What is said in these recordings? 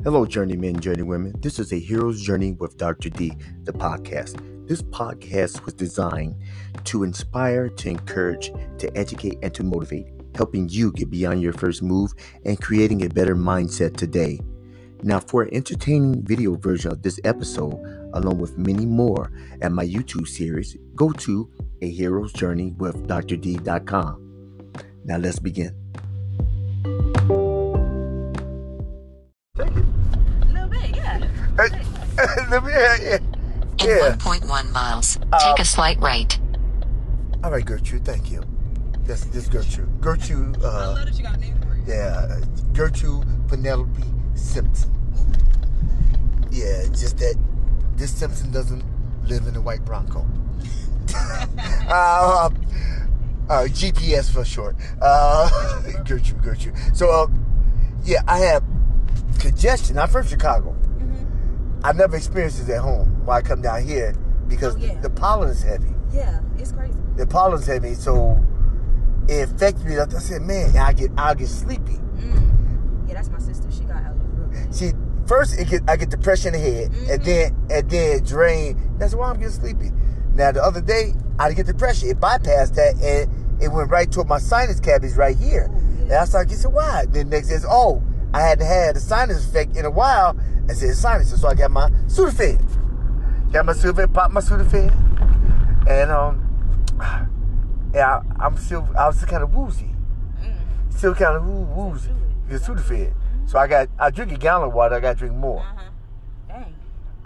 Hello, journeymen, journeywomen. This is a hero's journey with Dr.D, the podcast. This podcast was designed to inspire, to encourage, to educate, and to motivate, helping you get beyond your first move and creating a better mindset today. Now, for an entertaining video version of this episode, along with many more at my YouTube series, go to A Hero's Journey with Dr.D.com. Now, let's begin. Take it. A little bit, yeah. Yeah. In 1.1 miles, take a slight right. All right, Gertrude, thank you. This Gertrude. Gertrude, I love that you got a name for it. yeah, Gertrude Penelope Simpson. Yeah, just that this Simpson doesn't live in a white Bronco. GPS for short. Gertrude. So, yeah, I have congestion. I'm from Chicago. I've never experienced this at home while I come down here because the pollen is heavy. Yeah, it's crazy. The pollen's heavy, so it affects me. I said, man, I'll get sleepy. Yeah, that's my sister. She got allergies. See, first I get depression in the head, and then it drain. That's why I'm getting sleepy. Now the other day I get depression. It bypassed that and it went right to my sinus cavities right here. And I started getting why. Then next says, I hadn't had a sinus effect in a while. I said sinuses, so I got my Sudafed. Popped my Sudafed, and I was still kind of woozy. Still kind of woozy. It's Sudafed. So I drink a gallon of water. I got to drink more. Dang.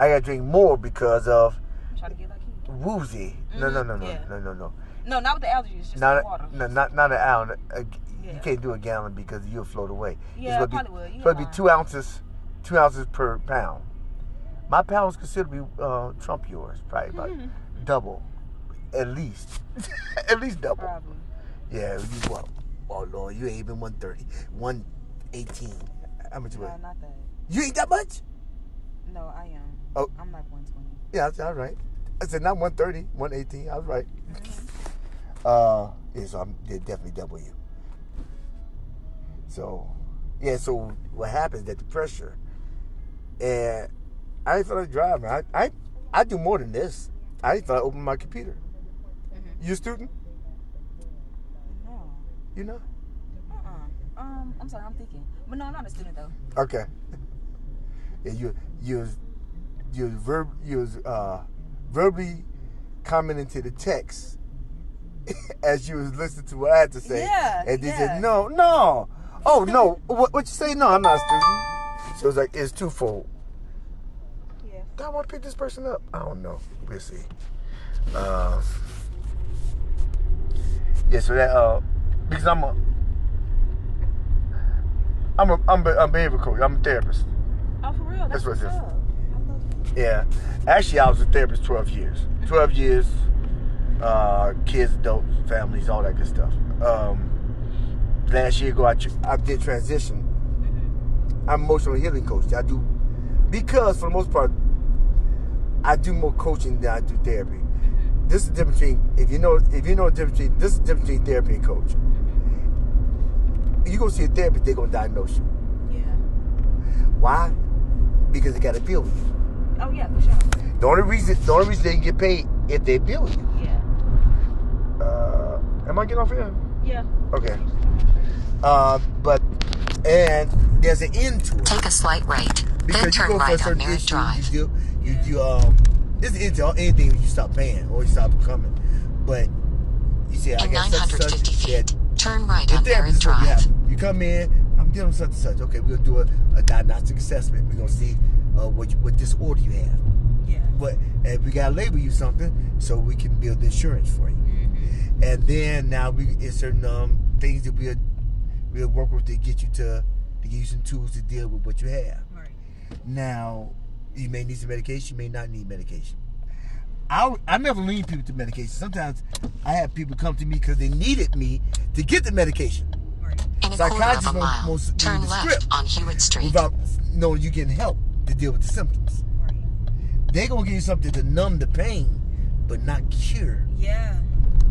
I got to drink more because of Try to get like you. woozy. No. No, not with the allergies. Just the water. Not an ounce. You can't do a gallon because you'll float away. Yeah, I probably will. It's supposed to be 2 ounces. 2 ounces per pound. My pound is considered to be trump yours, probably about double, at least. At least double. Probably. Yeah, you what? Oh Lord, you ain't even 130, 118. How much you weigh? No, not that. You ain't that much? No, I am. Oh. I'm like 120. Yeah, that's all right. I said not 130, 118. I was right. Yeah, so I'm definitely double you. So, yeah. So what happens is that the pressure. And I didn't feel like driving. I do more than this. I didn't feel like opening my computer. You a student? No. You know? I'm sorry, I'm thinking. But no, I'm not a student though. Okay. Yeah, you was verbally commenting to the text as you was listening to what I had to say. Yeah. And they said, no. Oh no. What you say? No, I'm not a student. So it's like, it's twofold. Yeah. Do I want to pick this person up? I don't know. We'll see. Yeah, so that, because I'm a behavior coach. I'm a therapist. Oh, for real? That's what it is. I love it. Yeah. Actually, I was a therapist 12 years. 12 years, kids, adults, families, all that good stuff. Last year ago, I did transition. I'm an emotional healing coach. I do, because for the most part, I do more coaching than I do therapy. This is the difference between, if you know the difference between, this is the difference between therapy and coach. You go see a therapist, they're going to diagnose you. Yeah. Why? Because they got to bill you. Oh, yeah, for sure. The only reason they can get paid if they bill you. Yeah. Am I getting off here? Yeah. Okay. And there's an end to it. Take a slight right, then Because you turn go for a right on certain Merritt issue, Drive. this is into anything you stop paying or you stop coming. But you say, I In got such and 950 such. feet, turn right The on Merritt therapist is what you Drive. have. You come in, I'm dealing with such and such. Okay, we're going to do a diagnostic assessment. We're going to see what disorder you have. Yeah. But and we got to label you something so we can build insurance for you. And then now it's certain things that we'll work with to get you to give you some tools to deal with what you have. Right. Now, you may need some medication, you may not need medication. I never lead people to medication. Sometimes I have people come to me because they needed me to get the medication. Right. In a quarter of a mile, turn left on Hewitt Street. Without knowing you getting help to deal with the symptoms. Right. They're going to give you something to numb the pain, but not cure. Yeah.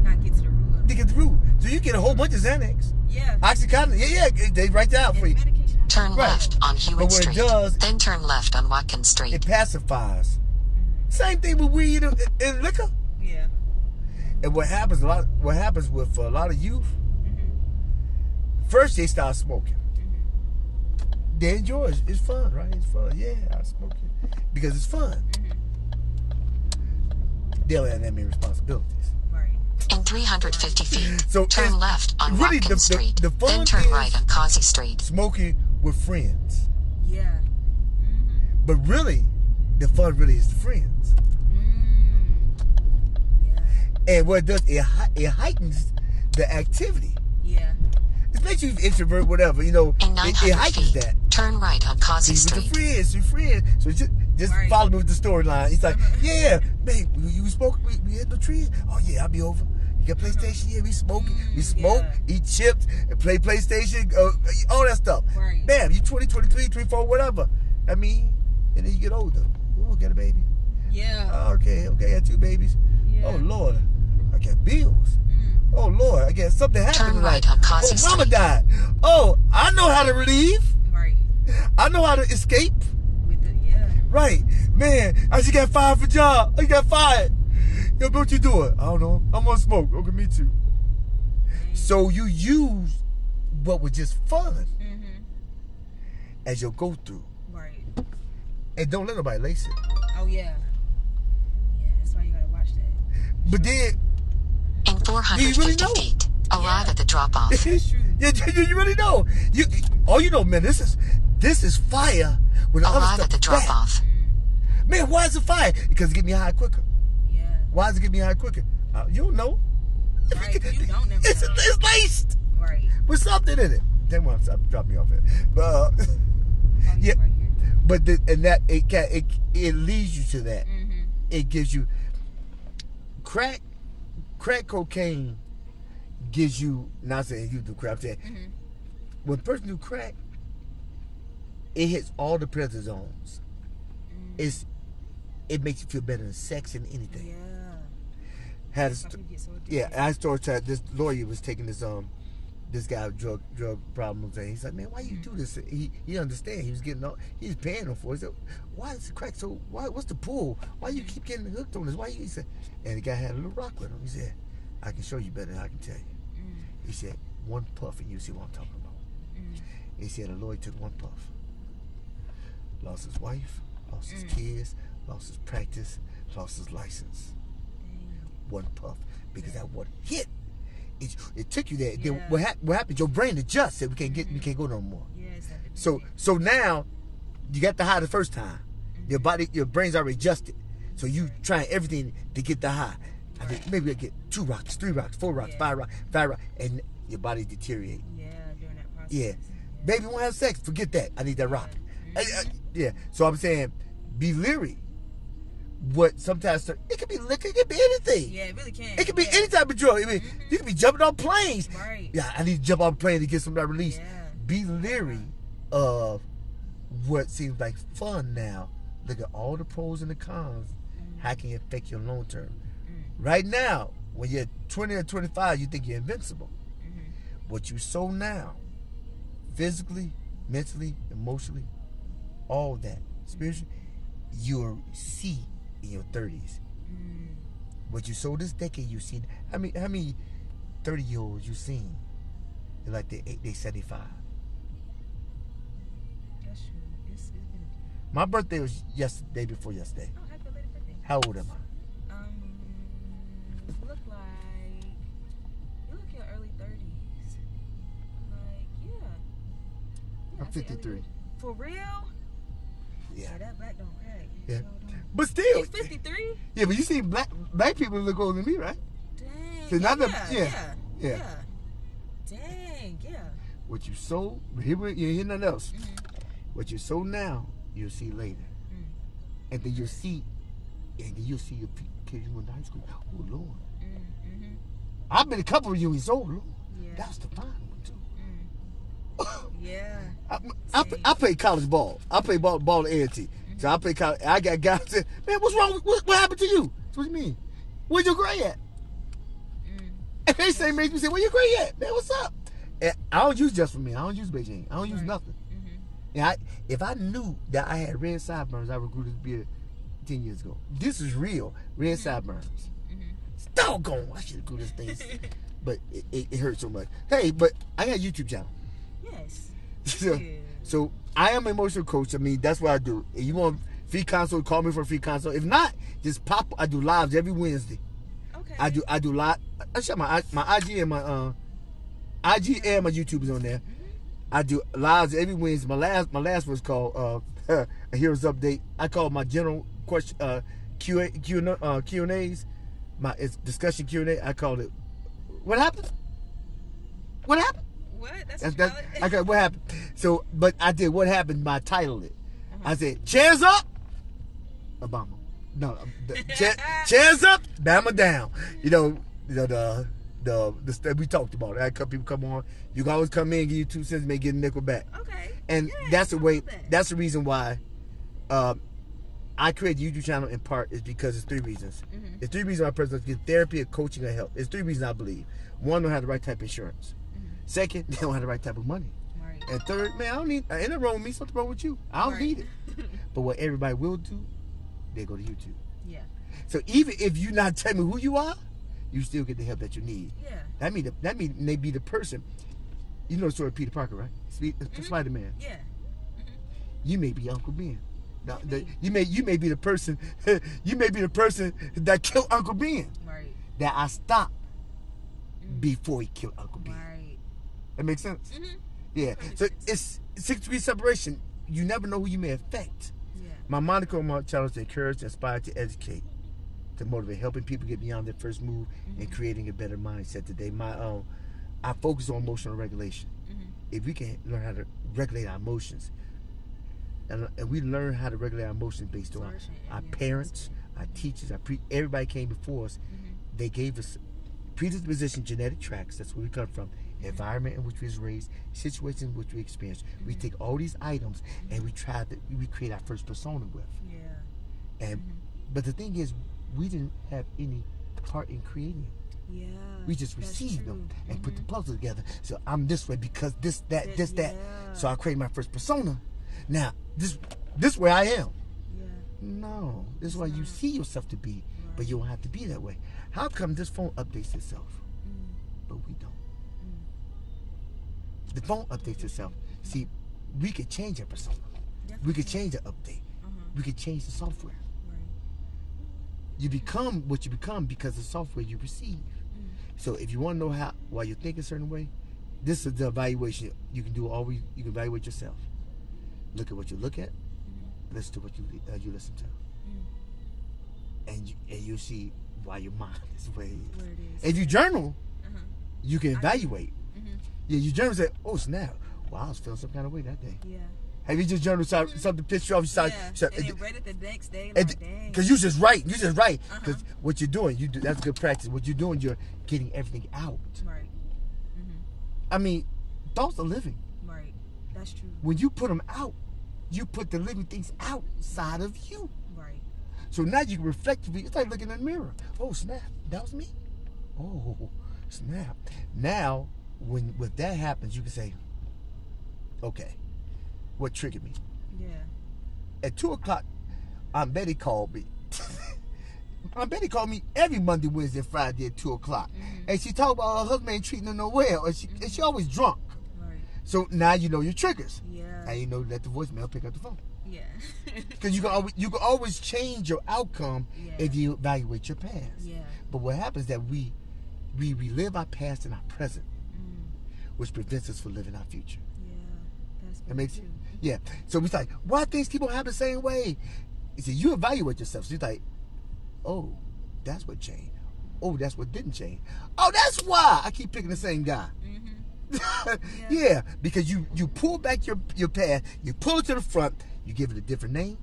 Not get to the root of it. To get the root. So you get a whole bunch of Xanax. Yeah. Oxycontin. Yeah, they write that out for you. Medication. Turn Right. left on But Hewitt what Street. it does, Then turn left on Watkins Street. it pacifies. Same thing with weed and liquor. Yeah. And what happens with a lot of youth, first they start smoking. They enjoy it. It's fun, right? It's fun. Yeah, I smoke it because it's fun. They don't have that many responsibilities. Right. In 350 feet, So turn it's left on really Watkins Street. the fun Then turn is right on Causey Street. smoking with friends. Yeah. But really, the fun really is the friends. Yeah. And what it does, it heightens the activity. Yeah. Especially if you're introvert, whatever, you know, In it 900 heightens feet, that. turn right on Causey See, with Street. your friends. So just Right. follow me with the storyline. He's like, yeah, babe, we spoke, we hit the trees. Oh yeah, I'll be over. You got PlayStation? Yeah, we smoke. We smoke, Yeah. eat chips, and play PlayStation, all that stuff. Right. Bam, you 20, 23, 24, whatever. I mean, and then you get older. Oh, got a baby. Yeah. Oh, okay, I got 2 babies. Yeah. Oh Lord, I got bills. Oh Lord, I got something happened. Turn right like, on Causey oh, mama Street. died. Oh, I know how to relieve. Right. I know how to escape. With the Right. Man, I just got fired for job. I got fired. Yo, what you doing? I don't know. I'm gonna smoke. Okay, me too. So you use what was just fun as your go through. Right. And don't let nobody lace it. Oh yeah. Yeah, that's why you gotta watch that. But then In 450 really know? feet, arrive at the drop-off. That's true. you really know. You know, man, this is fire with the other Arrive stuff. at the drop-off. Man, why is it fire? Because it get me high quicker. Yeah. Why does it get me high quicker? You don't know. Right. You don't never It's know. laced Right. with something in it. Then one stop, drop me off it. But Oh, yeah, right here. but it leads you to that. It gives you crack cocaine gives you. Not saying you do crack. Saying when a person do crack, it hits all the pleasure zones. It makes you feel better than sex and anything. Yeah. Had a Some people get so addicted. Yeah, I story time. This lawyer was taking this guy with drug problems, and he's like, man, why you do this? He understand. He was getting all, he was paying him for it. He said, why is the crack so? What's the pull? Why you keep getting hooked on this? Why you? He said, and the guy had a little rock with him. He said, I can show you better than I can tell you. He said, one puff and you see what I'm talking about. He said, the lawyer took one puff, lost his wife, lost his kids, lost his practice, lost his license. One puff, because that one hit. It took you there. Yeah. Then what happened? Your brain adjusts. Said we can't go no more. Yeah, it's that So now you got the high the first time. Your brain's already adjusted. So you trying everything to get the high. I think maybe I get 2 rocks, 3 rocks, 4 rocks, 5 rocks, and your body deteriorates. Yeah, during that process. Yeah. Baby want to have sex? Forget that. I need that rock. Yeah. So I'm saying, be leery. What sometimes it could be liquor, it could be anything. Yeah, it really can. It could be any type of drug. I mean, you could be jumping on planes. Right. Yeah, I need to jump on a plane to get some of that release. Yeah. Be leery of what seems like fun now. Look at all the pros and the cons. How can it affect your long term? Right now, when you're 20 or 25, you think you're invincible. What you sow now, physically, mentally, emotionally, all that, spiritually, you'll see in your 30s. What you sow this decade, you see. How many 30-year-olds you seen? They're like they 75. That's true. It's been My birthday was day before yesterday. Oh, happy belated birthday. How old am I? You look like you look your early 30s. Like, yeah. I'm I say 53. early- For real? Yeah. That black don't crack. Yeah. Sure don't. But still. You 53? Yeah, but you see black people look older than me, right? Dang. So not the- yeah. yeah. Dang, yeah. What you sow, you hear nothing else. What you sow now, you'll see later. And then you'll see your kids you went to high school. Oh, Lord. I've been a couple of years old, Lord. Yeah. That's the fine one, too. Yeah. I play college ball. I play ball at A&T. So I play college. I got guys that, man, what's wrong? What happened to you? So what do you mean? Where's your grade at? And they makes me say, where your grade at? Man, what's up? And I don't use just for me. I don't use Beijing. I don't use nothing. And if I knew that I had red sideburns, I would grow this beard 10 years ago. This is real. Red sideburns. It's doggone. I should have grew this thing. But it hurts so much. Hey, but I got a YouTube channel. Yes. So I am an emotional coach. I mean, that's what I do. If you want free consult, call me for a free consult. If not, just pop. I do lives every Wednesday. Okay. I do live. I shut my IG and my YouTube is on there. I do lives every Wednesday. My last was called a Heroes Update. I call my general question Q&As. It's discussion Q&A. I called it. What happened? What happened? What? Okay, what happened? So, but I did what happened. I titled it. I said, chairs up, Obama. No, chairs up, Bama down. The stuff we talked about. I had people come on. You can always come in, give you 2 cents, may get a nickel back. Okay. And that's the way. That's the reason why I created the YouTube channel. In part is because it's 3 reasons. It's 3 reasons why person get therapy, or coaching, or help. It's 3 reasons I believe. 1, don't have the right type of insurance. 2nd, they don't have the right type of money. Right. And 3rd, man, I don't need. Ain't nothing wrong with me. Something wrong with you. I don't need it. But what everybody will do, they go to YouTube. Yeah. So even if you're not telling me who you are, you still get the help that you need. Yeah. That mean they be the person. You know the story of Peter Parker, right? Spider-Man. Yeah. You may be Uncle Ben. Now, you may be the person. You may be the person that killed Uncle Ben. Right. That I stopped before he killed Uncle Ben. Right. That makes sense. Yeah. So it's 6-degree separation. You never know who you may affect. Yeah. My moniker on my channel is to encourage, to inspire, to educate, to motivate, helping people get beyond their first move and creating a better mindset today. I focus on emotional regulation. If we can learn how to regulate our emotions, and we learn how to regulate our emotions based on our parents, our teachers, everybody came before us. They gave us predisposition, genetic tracks. That's where we come from. Environment in which we was raised, situations in which we experienced. We take all these items and we create our first persona with. Yeah. And but the thing is, we didn't have any part in creating it. Yeah. We just received them and put the puzzle together. So I'm this way because this, that. So I created my first persona. Now this way I am. Yeah. No, this is why you see yourself to be, but you don't have to be that way. How come this phone updates itself, but we don't? The phone updates itself. See, we could change our persona. We could change the update. We could change the software. Right. You become what you become because of the software you receive. So if you want to know why you think a certain way, this is the evaluation you can do. You can evaluate yourself. Look at what you look at. Listen to what you listen to, and you see why your mind is where it is. If you journal, you can evaluate. Yeah, you journal and say, "Oh snap! Wow, I was feeling some kind of way that day." Yeah. Have you just journaled something pissed you off? And then read it the next day. Like, dang. Because you just write. Because what you're doing, that's good practice. What you're doing, you're getting everything out. Right. I mean, thoughts are living. Right. That's true. When you put them out, you put the living things outside of you. Right. So now you can reflectively, it's like looking in the mirror. Oh snap, that was me. Oh snap. Now, when that happens, you can say, okay, what triggered me? Yeah. At 2 o'clock, Aunt Betty called me. Aunt Betty called me every Monday, Wednesday, and Friday at 2 o'clock. And she talked about her husband ain't treating her no well. And she always drunk. Right. So now you know your triggers. Yeah. And you know, let the voicemail pick up the phone. Yeah. Because you can always change your outcome if you evaluate your past. Yeah. But what happens is that we relive our past in our present, which prevents us from living our future. Yeah. That makes sense? Yeah. So we like, why things keep on happening the same way? You see, you evaluate yourself. So you're like, oh, that's what changed. Oh, that's what didn't change. Oh, that's why I keep picking the same guy. Yeah, because you pull back your past, you pull it to the front, you give it a different name,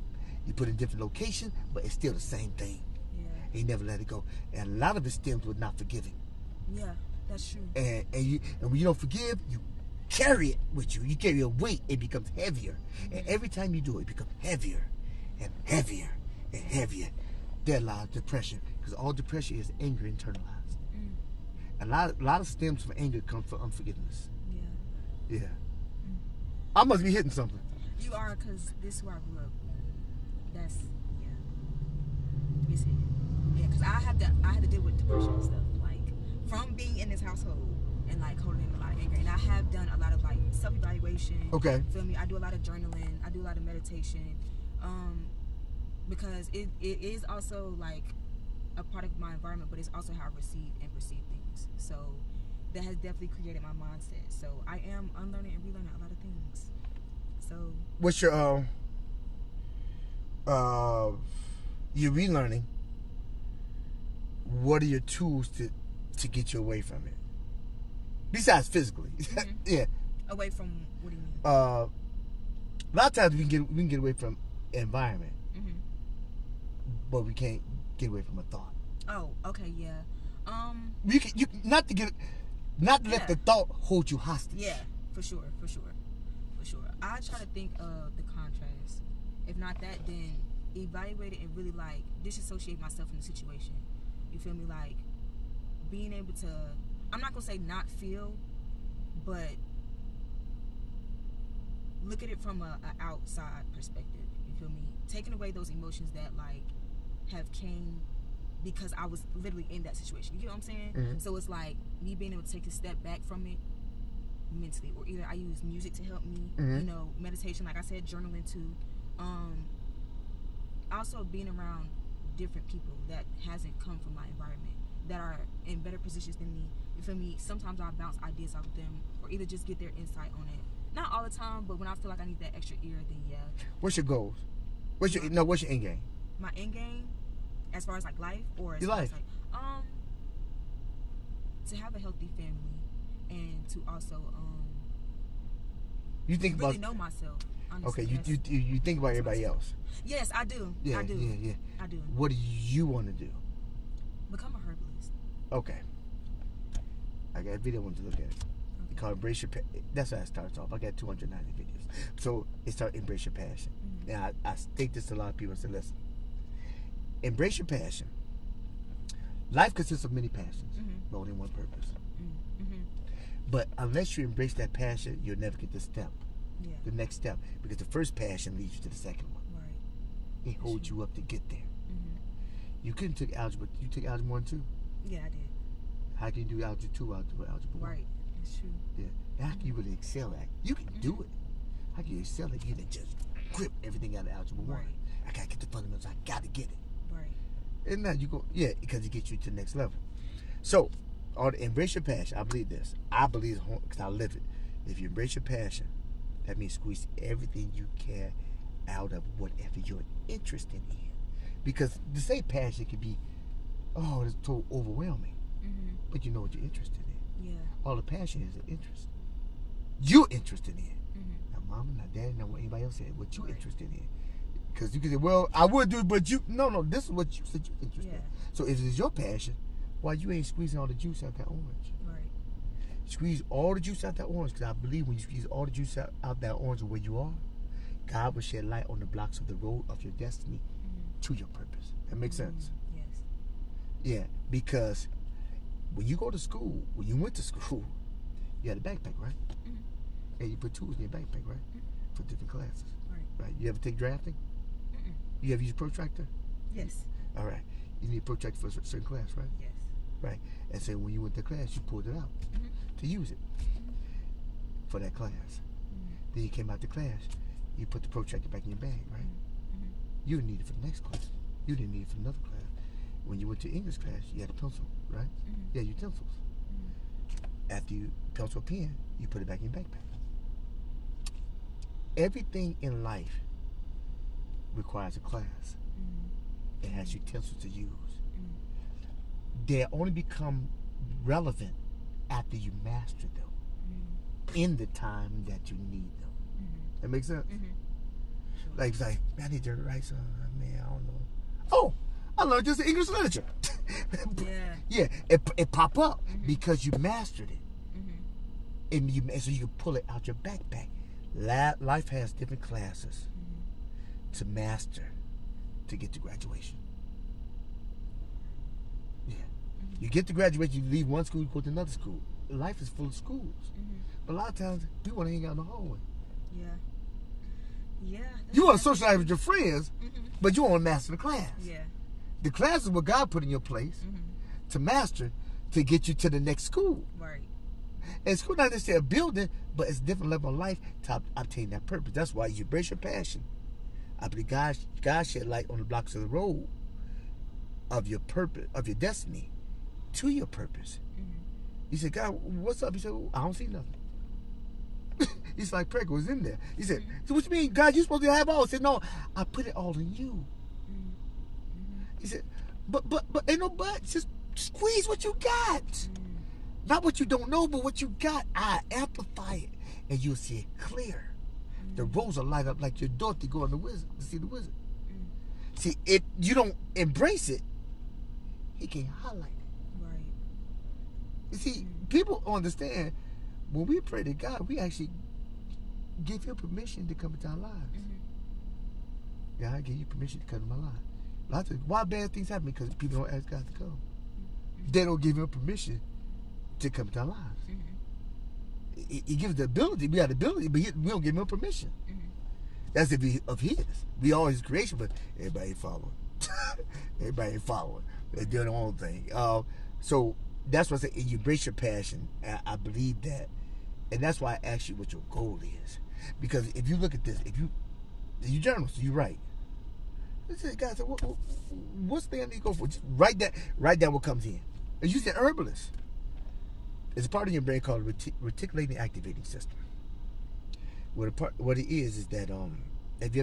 you put it in a different location, but it's still the same thing. Yeah. And you never let it go. And a lot of it stems with not forgiving. Yeah, that's true. And when you don't forgive, you carry it with you. You carry a weight, it becomes heavier. And every time you do it, it becomes heavier and heavier and heavier. There lies depression, because all depression is anger internalized. A lot of stems from anger comes from unforgiveness. Yeah. I must be hitting something. You are, because this is where I grew up. That's, yeah. It's it. Yeah, because I had to deal with depression and stuff. Like, from being in this household and, like, holding in a lot of anger. And I have done a lot of, like, self-evaluation. Okay. Feel me? I do a lot of journaling. I do a lot of meditation. Because it is also, like, a part of my environment, but it's also how I receive and perceive things. So that has definitely created my mindset. So I am unlearning and relearning a lot of things. So what's your you're relearning? What are your tools to get you away from it? Besides physically, yeah. Away from, what do you mean? A lot of times we can get away from environment, but we can't get away from a thought. Oh, okay, yeah. You not to let the thought hold you hostage. Yeah, for sure. I try to think of the contrast. If not that, then evaluate it and really, like, disassociate myself from the situation. You feel me? Like, being able to, I'm not gonna say not feel, but look at it from a outside perspective. You feel me? Taking away those emotions that, like, have came because I was literally in that situation. You know what I'm saying? So it's like me being able to take a step back from it mentally, or either I use music to help me, you know, meditation, like I said, journaling too. Also being around different people that hasn't come from my environment, that are in better positions than me. You feel me? Sometimes I bounce ideas off of them, or either just get their insight on it. Not all the time, but when I feel like I need that extra ear, then yeah. What's your goals? What's your end game? My end game, as far as like life, or as your far life? as like to have a healthy family, and to also you think really about know myself. Honestly. Okay, you think about everybody else. Yes, I do. Yeah, I do. Yeah. I do. What do you want to do? Become a herbalist. Okay. I got a video I want to look at. It's called Embrace Your Passion. That's how it starts off. I got 290 videos. So it starts Embrace Your Passion. Now, I state this to a lot of people and say, listen, embrace your passion. Life consists of many passions, but only one purpose. But unless you embrace that passion, you'll never get the next step. Because the first passion leads you to the second one. Right. It holds you up to get there. You couldn't take algebra. You took algebra 1 too. Yeah, I did. How can you do algebra 2 algebra 1? Right. That's true. Yeah. And how can you really excel at it? You can do it. How can you excel at it? You can just grip everything out of algebra 1. Right. I gotta get the fundamentals. I gotta get it. Right. And now you go, because it gets you to the next level. So, embrace your passion. I believe this. I believe it because I live it. If you embrace your passion, that means squeeze everything you can out of whatever you're interested in. Because to say passion can be, it's so overwhelming. But you know what you're interested in. Yeah. All the passion is an interest. You're interested in. Not mama, not daddy, not what anybody else said. What you interested in. Because you can say, well, I would do it, but you... No, this is what you said you're interested in. So if it's your passion, why you ain't squeezing all the juice out that orange? Right. Squeeze all the juice out that orange, because I believe when you squeeze all the juice out that orange where you are, God will shed light on the blocks of the road of your destiny to your purpose. That makes sense? Yes. Yeah, because when you go to school, when you went to school, you had a backpack, right? And you put tools in your backpack, right? For different classes. Right. You ever take drafting? You ever use a protractor? Yes. All right. You need a protractor for a certain class, right? Yes. Right. And so when you went to class, you pulled it out to use it for that class. Then you came out to class, you put the protractor back in your bag, right? You didn't need it for the next class. You didn't need it for another class. When you went to English class, you had a pencil, right? Yeah, utensils. After you pencil a pen, you put it back in your backpack. Everything in life requires a class. It has utensils to use. They only become relevant after you master them in the time that you need them. That makes sense? Like, it's like, man, I need to write something. Man, I don't know. Oh, I learned this in English literature. Yeah, it pop up because you mastered it. And so you can pull it out your backpack. Life has different classes to master to get to graduation. Yeah. You get to graduation, you leave one school, you go to another school. Life is full of schools. But a lot of times, we want to hang out in the hallway. Yeah. You want to socialize with your friends, but you want to master the class. Yeah. The class is what God put in your place to master, to get you to the next school. Right. And school not necessarily a building, but it's a different level of life to obtain that purpose. That's why you embrace your passion. I believe God shed light on the blocks of the road of your purpose, of your destiny, to your purpose. He said, God, what's up? He said, I don't see nothing. He's like, Prego was in there. He said, so what you mean, God, you're supposed to have all? I said, no, I put it all in you. He said, but ain't no but. Just squeeze what you got. Not what you don't know, but what you got. I amplify it, and you'll see it clear. The roads will light up like your daughter to go on the wizard, to see the wizard. See, if you don't embrace it, he can highlight it. Right. You see, people understand when we pray to God, we actually give him permission to come into our lives. God, I give you permission to come into my life. A lot of times, why bad things happen? Because people don't ask God to come. They don't give him permission to come into our lives. He gives the ability. We have the ability, but we don't give him permission. That's if he of his. We all his creation, but everybody ain't following. Everybody ain't following. They're doing their own thing. So that's what I say. You embrace your passion. I believe that, and that's why I ask you what your goal is. Because if you look at this, if you journalist, you write. Guys, what's the thing I need to go for? Just write down what comes in. And you said herbalist. It's a part of your brain called reticulating activating system. What it is that have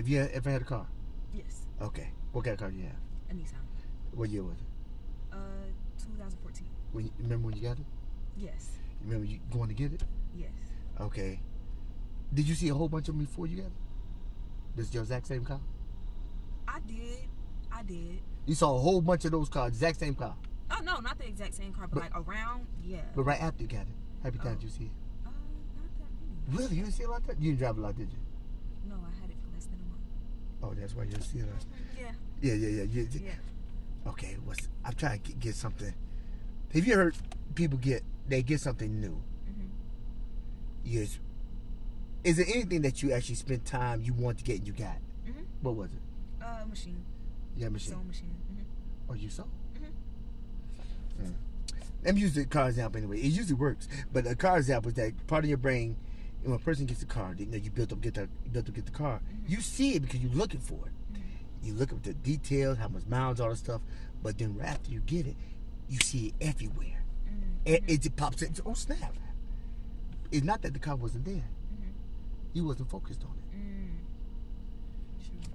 you ever had a car? Yes. Okay. What kind of car do you have? A Nissan. What year was it? 2014. Remember when you got it? Yes. You remember you going to get it? Yes. Okay. Did you see a whole bunch of them before you got it? This is your exact same car? I did. You saw a whole bunch of those cars, exact same car? Oh, no, not the exact same car, but like around, yeah. But right after you got it, how many times did you see it? Not that many. Really? You didn't see it like that? You didn't drive a lot, did you? No, I had it for less than a month. Oh, that's why you didn't see it. Yeah. Yeah. Okay, I'm trying to get something. Have you heard people get something new? Yes. Is there anything that you actually spent time you want to get and you got? What was it? Machine. Yeah, machine. Sewing machine. Oh, you sew? Let me use the car example anyway. It usually works, but a car example is that part of your brain, when a person gets a car, you built up to get the car. You see it because you're looking for it. You look at the details, how much miles, all the stuff, but then right after you get it, you see it everywhere. It pops in. Oh snap! It's not that the car wasn't there. You wasn't focused on it.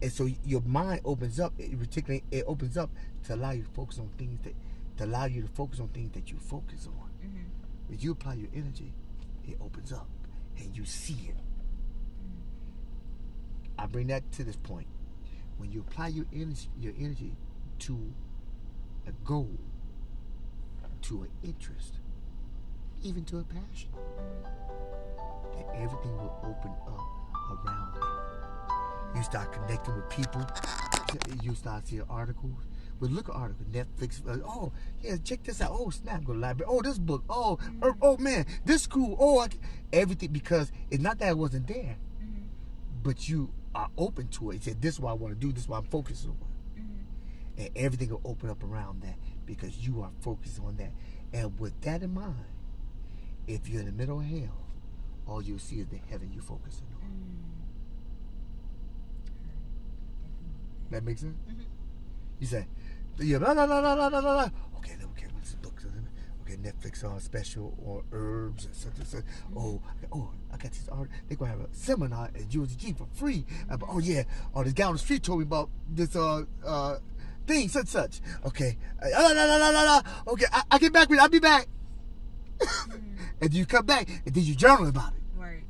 And so your mind opens up. It opens up to allow you to focus on things that you focus on. When you apply your energy, it opens up and you see it. I bring that to this point. When you apply your energy to a goal, to an interest, even to a passion, then everything will open up around it. You start connecting with people. You start seeing articles. Well, look at articles. Netflix. Oh, yeah, check this out. Oh, snap. Go to the library. Oh, this book. Oh, oh man, this school. Oh, everything. Because it's not that it wasn't there, but you are open to it. You said, this is what I want to do. This is what I'm focused on. And everything will open up around that because you are focused on that. And with that in mind, if you're in the middle of hell, all you'll see is the heaven you're focusing on. That makes sense? You say, yeah, blah, blah, blah, blah, blah, blah. Okay, what's the book? Okay, Netflix on special or herbs and such and such. I got this art. They're going to have a seminar at JuJu for free. Oh, yeah. Oh, this guy on the street told me about this thing, such. Okay. Okay, I get back with it. I'll be back. And you come back, and then you journal about it. Right.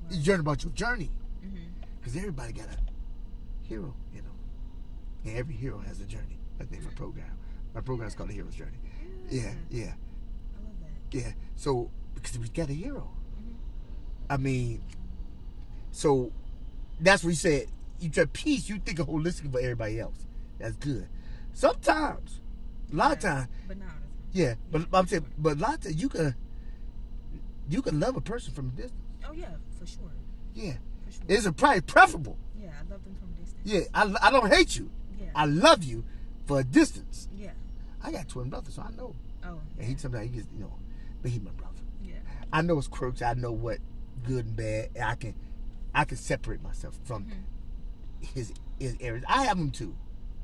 You journal about your journey. Because everybody got a hero, and every hero has a journey. That's the name of my program. My program is called The Hero's Journey. Yeah. I love that. Yeah. So because we got a hero. I mean, so that's what you said. You try peace. You think of holistic for everybody else. That's good. Sometimes, a lot of times. But not all the time. Yeah, but I'm saying, but a lot of times you can love a person from a distance. Oh yeah, for sure. Yeah. For For sure. It's probably preferable. Yeah, I love them from a distance. Yeah, I don't hate you. Yeah. I love you for a distance. Yeah. I got twin brothers, so I know. Oh. And he sometimes he gets, but he's my brother. Yeah. I know his quirks. I know what good and bad. And I can separate myself from his areas. I have them too.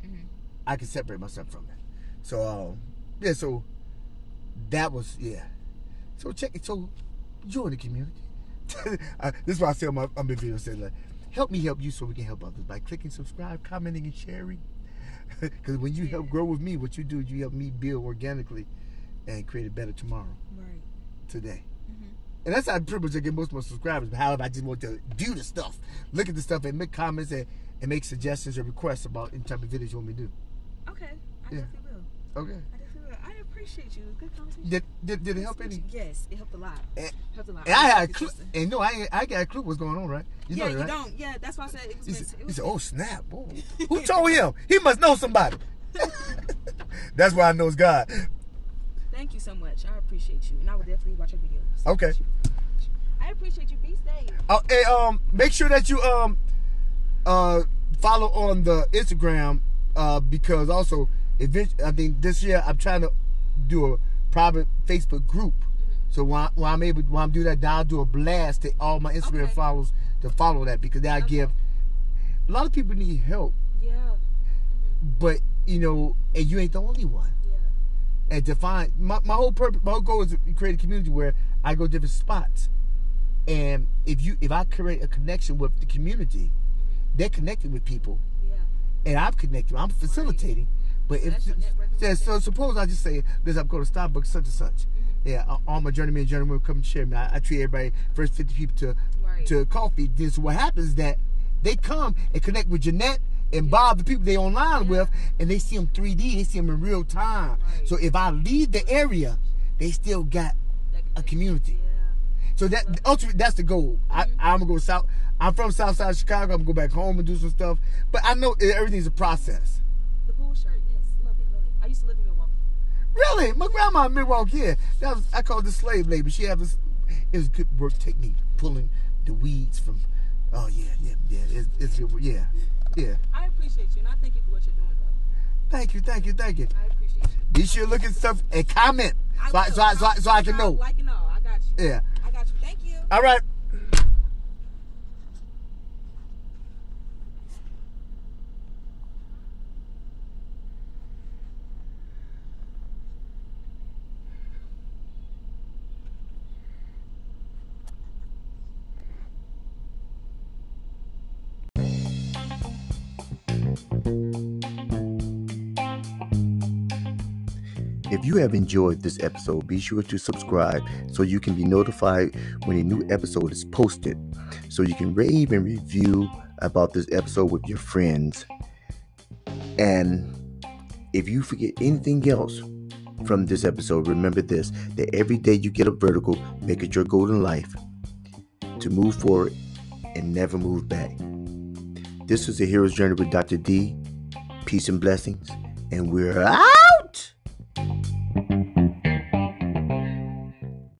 Mm-hmm. I can separate myself from it. So so that was So check it. So join the community. This is why I say on my video, say like, help me help you so we can help others by clicking subscribe, commenting, and sharing. Because when you help grow with me, what you do, you help me build organically and create a better tomorrow. Right. Today. And that's how I pretty much get most of my subscribers. But however, I just want to view the stuff, look at the stuff, and make comments and make suggestions or requests about any type of videos you want me to do. Okay, I definitely will. Okay. I definitely will. I appreciate you. Good conversation. Did it help any? Yes, it helped a lot. Helped a lot. And I had a clue. And I got a clue what's going on, right? You know that, right? You don't. Yeah, that's why I said it was. He said, "Oh snap! Whoa. Who told him? He must know somebody." That's why I know it's God. Thank you so much. I appreciate you, and I will definitely watch your videos. Okay. I appreciate you. Be safe. Hey, make sure that you follow on the Instagram because also eventually I think this year I'm trying to do a private Facebook group. So when I'm doing that, I'll do a blast to all my Instagram followers to follow that because I give a lot of people need help. Yeah. But and you ain't the only one. Yeah. And to find my whole purpose, my whole goal is to create a community where I go different spots. And if I create a connection with the community, they're connecting with people. Yeah. And I'm connecting. I'm facilitating. But so suppose I just say, listen, I'm going to Starbucks such and such. Yeah, all my journeymen and journeywomen come and share me. I treat everybody first 50 people to coffee. Then so what happens is that they come and connect with Jeanette and Bob, the people they online with, and they see them 3D. They see them in real time. Right. So if I leave the area, they still got a community. So ultimately, that's the goal. I'm gonna go south. I'm from South Side of Chicago. I'm gonna go back home and do some stuff. But I know everything's a process. The bull shirt, yes, love it, love it. I used to live in Milwaukee. Really, my grandma in Milwaukee. Yeah, I call it the slave labor. She had this. It was a good work technique, pulling the weeds from. Oh yeah. It's good. Yeah. I appreciate you, and I thank you for what you're doing, though. Thank you. I appreciate you. Be sure to look at stuff and comment so I can know. Like and all, I got you. Yeah. I got you. Thank you. All right. If you have enjoyed this episode, be sure to subscribe so you can be notified when a new episode is posted. So you can rave and review about this episode with your friends. And if you forget anything else from this episode, remember this, that every day you get a vertical, make it your goal in life to move forward and never move back. This is A Hero's Journey with Dr. D. Peace and blessings. And we're out.